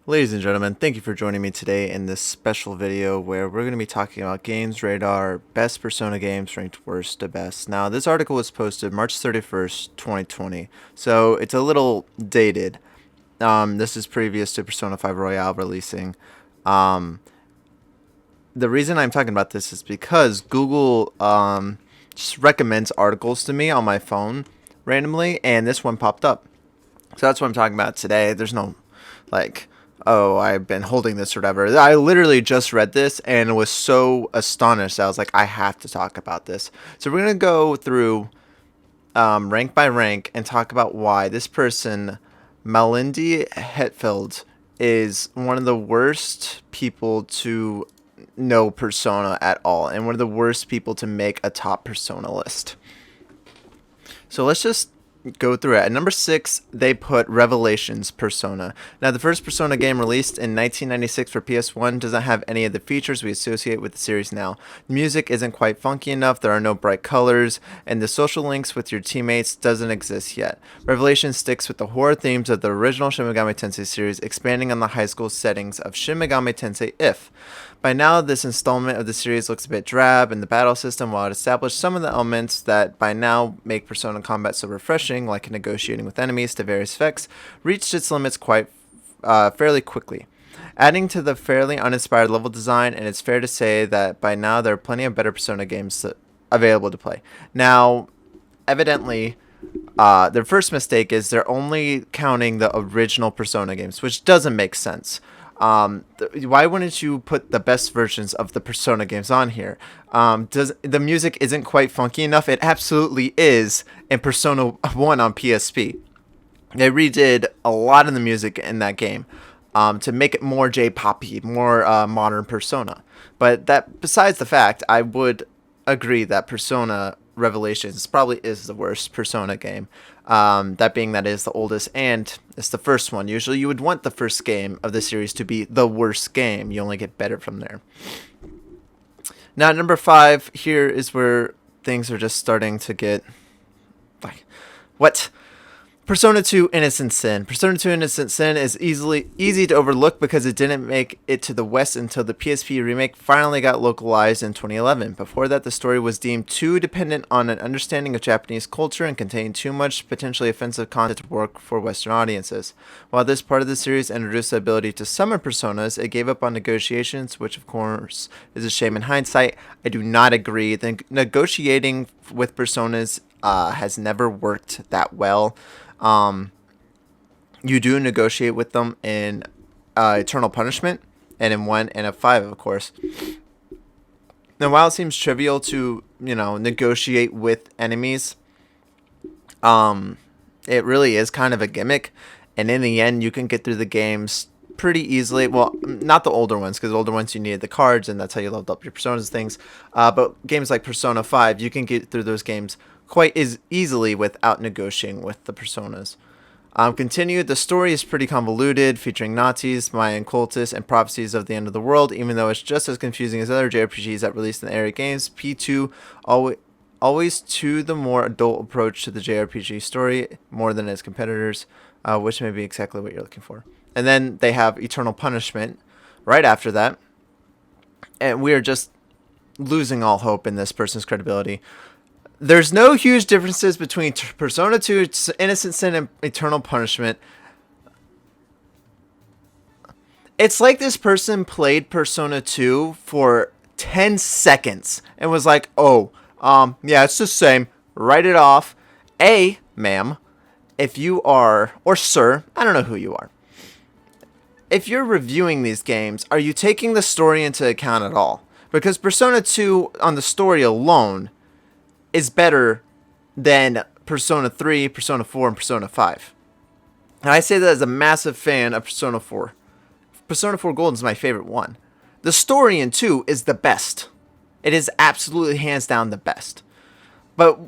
Ladies and gentlemen, thank you for joining me today in this special video where we're going to be talking about GamesRadar Best Persona Games ranked worst to best. Now, this article was posted March 31st, 2020, so it's a little dated. This is previous to Persona 5 Royale releasing. The reason I'm talking about this is because Google just recommends articles to me on my phone randomly, and this one popped up. So that's what I'm talking about today. There's no, oh, I've been holding this or whatever. I literally just read this and was so astonished. I was like, I have to talk about this. So we're going to go through rank by rank and talk about why this person, Melindy Hetfield, is one of the worst people to know Persona at all, and one of the worst people to make a top Persona list. So let's just go through it. At number 6, they put Revelations Persona. Now, the first Persona game released in 1996 for PS1 doesn't have any of the features we associate with the series now. The music isn't quite funky enough, there are no bright colors, and the social links with your teammates doesn't exist yet. Revelations sticks with the horror themes of the original Shin Megami Tensei series, expanding on the high school settings of Shin Megami Tensei If. By now, this installment of the series looks a bit drab, and the battle system, while it established some of the elements that by now make Persona combat so refreshing, like negotiating with enemies to various effects, reached its limits fairly quickly. Adding to the fairly uninspired level design, and it's fair to say that by now there are plenty of better Persona games available to play. Now, evidently, their first mistake is they're only counting the original Persona games, which doesn't make sense. Why wouldn't you put the best versions of the Persona games on here? Does the music isn't quite funky enough? It absolutely is in Persona 1 on PSP. They redid a lot of the music in that game to make it more J-poppy, more modern Persona. But that, besides the fact, I would agree that Persona Revelations probably is the worst Persona game. That being that it is the oldest and it's the first one. Usually you would want the first game of the series to be the worst game. You only get better from there. Now, number 5, here is where things are just starting to get like, what? Persona 2 Innocent Sin. Persona 2 Innocent Sin is easy to overlook because it didn't make it to the West until the PSP remake finally got localized in 2011. Before that, the story was deemed too dependent on an understanding of Japanese culture and contained too much potentially offensive content to work for Western audiences. While this part of the series introduced the ability to summon personas, it gave up on negotiations, which of course is a shame in hindsight. I do not agree. The negotiating with personas has never worked that well. You do negotiate with them in Eternal Punishment and in 1 and 5, of course. Now, while it seems trivial to, negotiate with enemies, it really is kind of a gimmick. And in the end, you can get through the games pretty easily. Well, not the older ones, because the older ones you needed the cards, and that's how you leveled up your personas and things. But games like Persona 5, you can get through those games quite as easily without negotiating with the personas. Continued, the story is pretty convoluted, featuring Nazis, Mayan cultists, and prophecies of the end of the world. Even though it's just as confusing as other JRPGs that released in the area games, P2 always to the more adult approach to the JRPG story more than its competitors, which may be exactly what you're looking for. And then they have Eternal Punishment right after that, and we are just losing all hope in this person's credibility. There's no huge differences between Persona 2, Innocent Sin, and Eternal Punishment. It's like this person played Persona 2 for 10 seconds and was like, oh, yeah, it's the same. Write it off. Ma'am, if you are, or sir, I don't know who you are. If you're reviewing these games, are you taking the story into account at all? Because Persona 2 on the story alone is better than Persona 3, Persona 4, and Persona 5. And I say that as a massive fan of Persona 4. Persona 4 Golden is my favorite one. The story in 2 is the best. It is absolutely hands down the best. But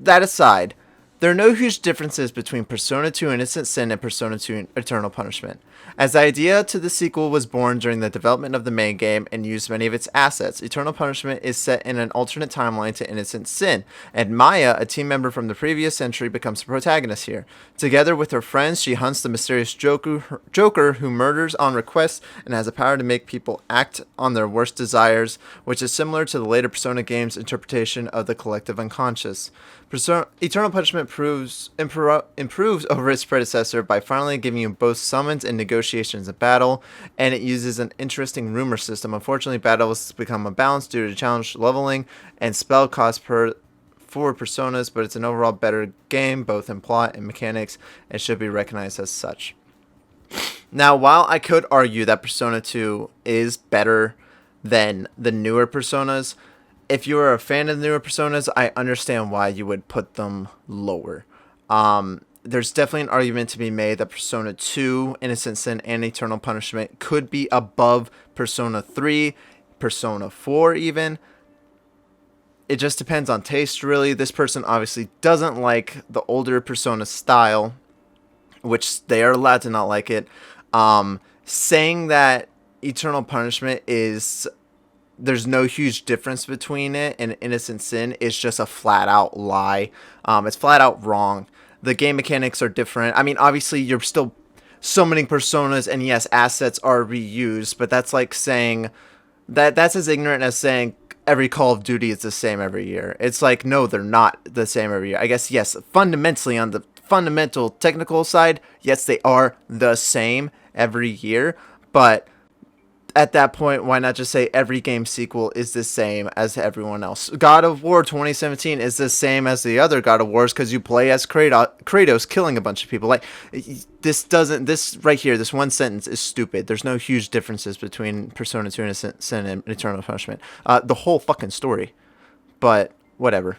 that aside, There are no huge differences between Persona 2 Innocent Sin and Persona 2 Eternal Punishment, as the idea to the sequel was born during the development of the main game and used many of its assets. Eternal Punishment is set in an alternate timeline to Innocent Sin, and Maya, a team member from the previous century, becomes the protagonist here. Together with her friends, she hunts the mysterious Joker who murders on request and has the power to make people act on their worst desires, which is similar to the later Persona games' interpretation of the collective unconscious. Eternal Punishment improves over its predecessor by finally giving you both summons and negotiations in battle, and it uses an interesting rumor system. Unfortunately, battles become unbalanced due to challenge leveling and spell cost for personas, but it's an overall better game, both in plot and mechanics, and should be recognized as such. Now, while I could argue that Persona 2 is better than the newer Personas, if you are a fan of the newer Personas, I understand why you would put them lower. There's definitely an argument to be made that Persona 2, Innocent Sin, and Eternal Punishment could be above Persona 3, Persona 4 even. It just depends on taste, really. This person obviously doesn't like the older Persona style, which they are allowed to not like it. Saying that Eternal Punishment is... there's no huge difference between it and Innocent Sin is just a flat out lie. It's flat out wrong. The game mechanics are different. I mean, obviously you're still summoning personas, and yes, assets are reused, but that's like saying that's as ignorant as saying every Call of Duty is the same every year. It's like, no, they're not the same every year. I guess, yes, fundamentally on the fundamental technical side, yes, they are the same every year, but at that point, why not just say every game sequel is the same as everyone else? God of War 2017 is the same as the other God of Wars because you play as Kratos killing a bunch of people. Like, this right here, this one sentence is stupid. There's no huge differences between Persona 2 Innocent Sin and Eternal Punishment. The whole fucking story. But, whatever.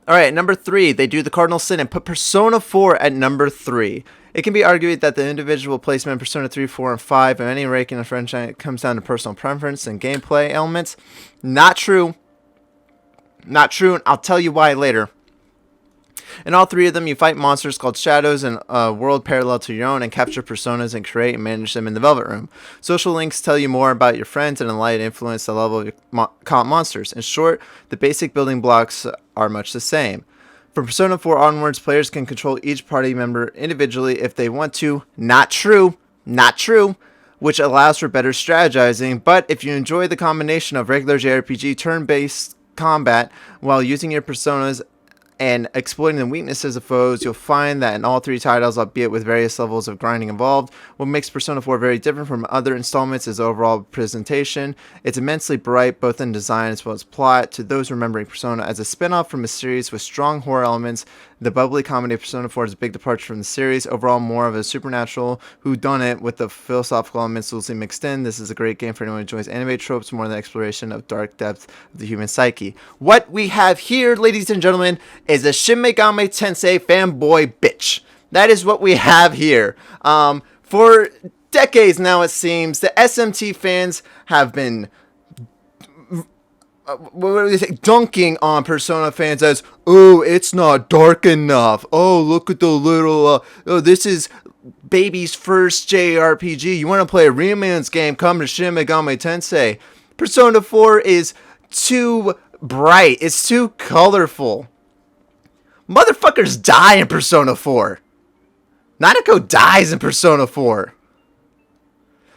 Alright, number 3, they do the cardinal sin and put Persona 4 at number 3. It can be argued that the individual placement in Persona 3, 4, and 5 of any ranking of franchise comes down to personal preference and gameplay elements. Not true. Not true, and I'll tell you why later. In all 3 of them, you fight monsters called shadows in a world parallel to your own and capture personas and create and manage them in the Velvet Room. Social links tell you more about your friends and enlighten influence the level of your comp monsters. In short, the basic building blocks are much the same. From Persona 4 onwards, players can control each party member individually if they want to. Not true. Not true. Which allows for better strategizing, but if you enjoy the combination of regular JRPG turn-based combat while using your personas and exploiting the weaknesses of foes, you'll find that in all 3 titles, albeit with various levels of grinding involved, what makes Persona 4 very different from other installments is overall presentation. It's immensely bright, both in design as well as plot. To those remembering Persona as a spin-off from a series with strong horror elements, the bubbly comedy of Persona 4 is a big departure from the series. Overall, more of a supernatural whodunit with the philosophical elements loosely mixed in. This is a great game for anyone who enjoys anime tropes more than exploration of dark depth of the human psyche. What we have here, ladies and gentlemen, is a Shin Megami Tensei fanboy bitch. That is what we have here. For decades now, it seems, the SMT fans have been dunking on Persona fans as, oh, it's not dark enough. Oh, look at the little, oh, this is baby's first JRPG. You want to play a real man's game? Come to Shin Megami Tensei. Persona 4 is too bright. It's too colorful. Motherfuckers die in Persona 4. Nanako dies in Persona 4.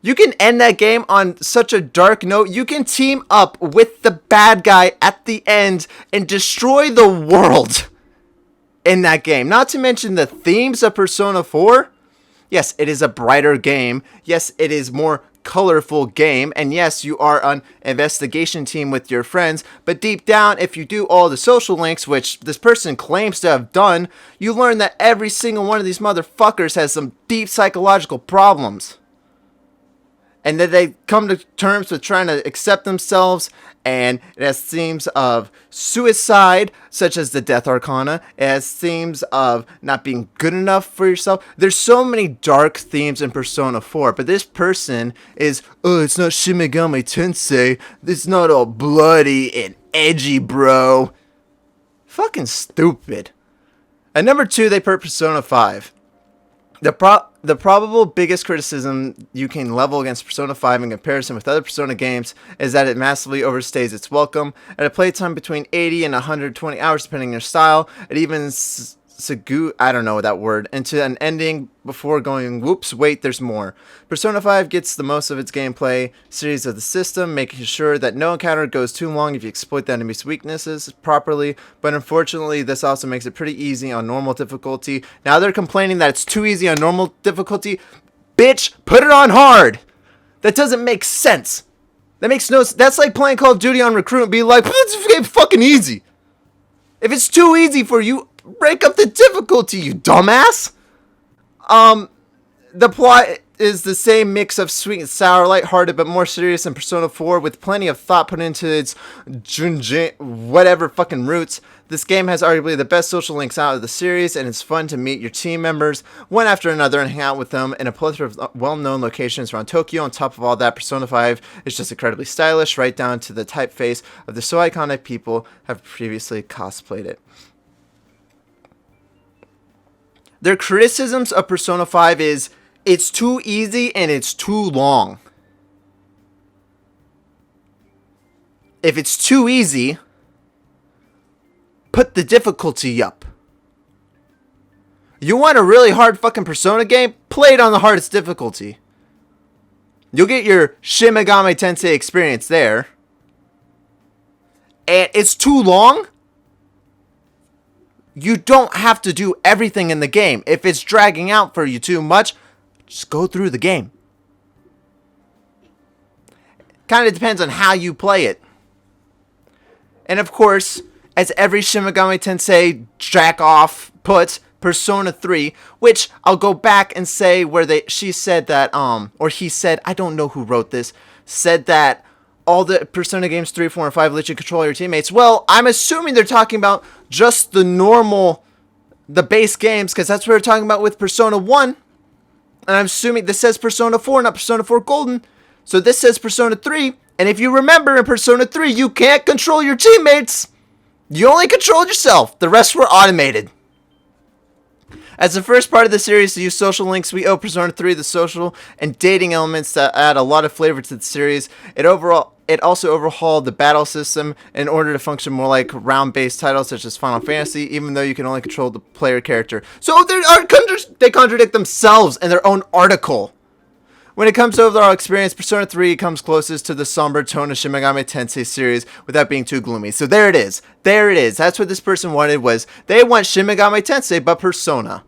You can end that game on such a dark note. You can team up with the bad guy at the end and destroy the world in that game. Not to mention the themes of Persona 4. Yes, it is a brighter game. Yes, it is more colorful game, and yes, you are an investigation team with your friends, but deep down, if you do all the social links, which this person claims to have done, you learn that every single one of these motherfuckers has some deep psychological problems. And then they come to terms with trying to accept themselves, and it has themes of suicide, such as the Death Arcana. It has themes of not being good enough for yourself. There's so many dark themes in Persona 4, but this person is, oh, it's not Shin Megami Tensei. It's not all bloody and edgy, bro. Fucking stupid. At number 2, they put Persona 5. The probable biggest criticism you can level against Persona 5 in comparison with other Persona games is that it massively overstays its welcome. At a playtime between 80 and 120 hours depending on your style, it even I don't know that word, into an ending before going, whoops, wait, there's more. Persona 5 gets the most of its gameplay series of the system, making sure that no encounter goes too long if you exploit the enemy's weaknesses properly, but unfortunately this also makes it pretty easy on normal difficulty. Now they're complaining that it's too easy on normal difficulty. Bitch, put it on hard! That doesn't make sense. That makes no sense. That's like playing Call of Duty on Recruit and be like, it's fucking easy. If it's too easy for you, break up the difficulty, you dumbass. The plot is the same mix of sweet and sour, lighthearted but more serious than Persona 4, with plenty of thought put into its whatever fucking roots. This game has arguably the best social links out of the series, and it's fun to meet your team members one after another and hang out with them in a plethora of well-known locations around Tokyo. On top of all that, Persona 5 is just incredibly stylish, right down to the typeface of the so iconic people have previously cosplayed it. Their criticisms of Persona 5 is it's too easy and it's too long. If it's too easy, put the difficulty up. You want a really hard fucking Persona game? Play it on the hardest difficulty. You'll get your Shin Megami Tensei experience there. And it's too long? You don't have to do everything in the game. If it's dragging out for you too much, just go through the game. Kind of depends on how you play it. And of course, as every Shin Megami Tensei jack-off puts, Persona 3, which I'll go back and say where she said that, or he said, I don't know who wrote this, said that all the Persona games 3, 4, and 5 let you control your teammates. Well, I'm assuming they're talking about just the base games, because that's what we're talking about with Persona 1. And I'm assuming this says Persona 4, not Persona 4 Golden. So this says Persona 3. And if you remember, in Persona 3, you can't control your teammates. You only controlled yourself. The rest were automated. As the first part of the series to use social links, we owe Persona 3 the social and dating elements that add a lot of flavor to the series. It also overhauled the battle system in order to function more like round-based titles such as Final Fantasy, even though you can only control the player character. So they contradict themselves in their own article. When it comes to overall experience, Persona 3 comes closest to the somber tone of Shin Megami Tensei series without being too gloomy. So there it is. There it is. That's what this person wanted, was they want Shin Megami Tensei, but Persona.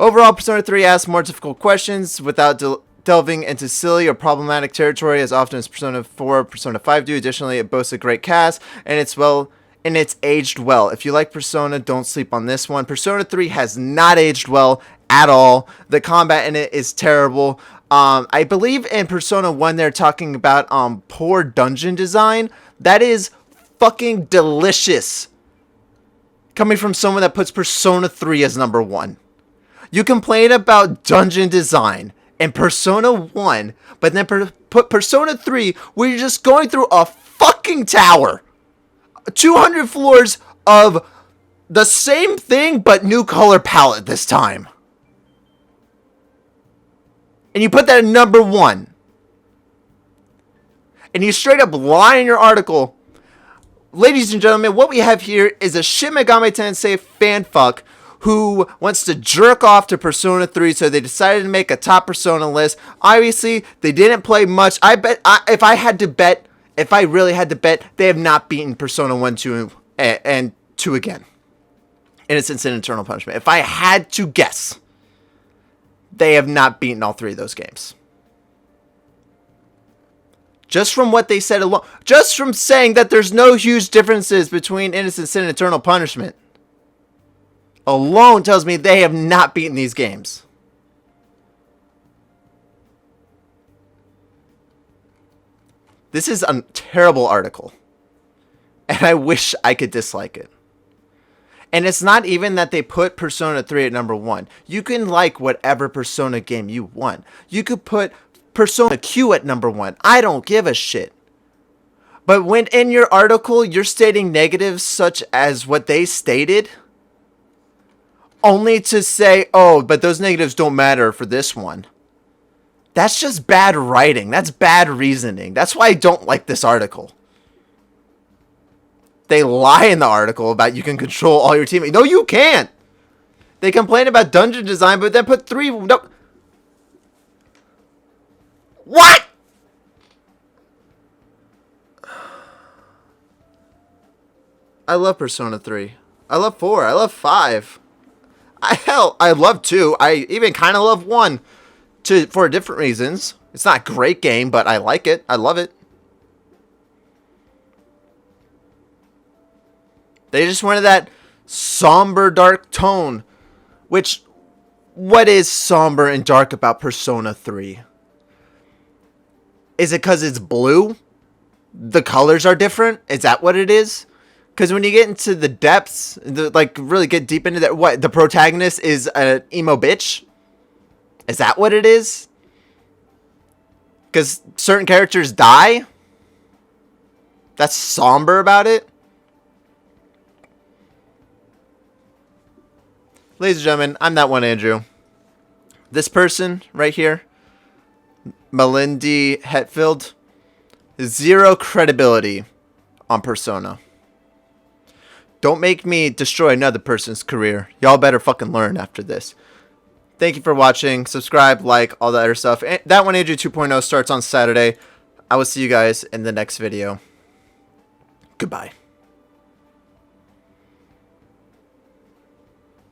Overall, Persona 3 asks more difficult questions without delving into silly or problematic territory as often as Persona 4 or Persona 5 do. Additionally, it boasts a great cast, and it's aged well. If you like Persona, don't sleep on this one. Persona 3 has not aged well at all. The combat in it is terrible. I believe in Persona 1 they're talking about poor dungeon design. That is fucking delicious. Coming from someone that puts Persona 3 as number 1. You complain about dungeon design in Persona 1, but then put Persona 3 where you're just going through a fucking tower. 200 floors of the same thing, but new color palette this time. And you put that at number 1. And you straight up lie in your article. Ladies and gentlemen, what we have here is a Shin Megami Tensei fanfuck who wants to jerk off to Persona 3, so they decided to make a top Persona list. Obviously, they didn't play much. If I really had to bet, they have not beaten Persona 1, 2, and 2 again. Innocence and Eternal Punishment. If I had to guess, they have not beaten all 3 of those games. Just from what they said alone, just from saying that there's no huge differences between Innocent Sin and Eternal Punishment alone tells me they have not beaten these games. This is a terrible article, and I wish I could dislike it. And it's not even that they put Persona 3 at number 1. You can like whatever Persona game you want. You could put Persona Q at number 1. I don't give a shit. But when in your article you're stating negatives such as what they stated, only to say, oh, but those negatives don't matter for this one. That's just bad writing. That's bad reasoning. That's why I don't like this article. They lie in the article about you can control all your teammates. No, you can't. They complain about dungeon design, but then put 3... No. What? I love Persona 3. I love 4. I love 5. I love 2. I even kind of love 1 for different reasons. It's not a great game, but I like it. I love it. They just wanted that somber, dark tone. Which, what is somber and dark about Persona 3? Is it because it's blue? The colors are different? Is that what it is? Because when you get into the depths, like really get deep into that, what, the protagonist is an emo bitch? Is that what it is? Because certain characters die? That's somber about it? Ladies and gentlemen, I'm that one Andrew. This person right here, Melindy Hetfield, zero credibility on Persona. Don't make me destroy another person's career. Y'all better fucking learn after this. Thank you for watching. Subscribe, like, all that other stuff. And that one Andrew 2.0 starts on Saturday. I will see you guys in the next video. Goodbye.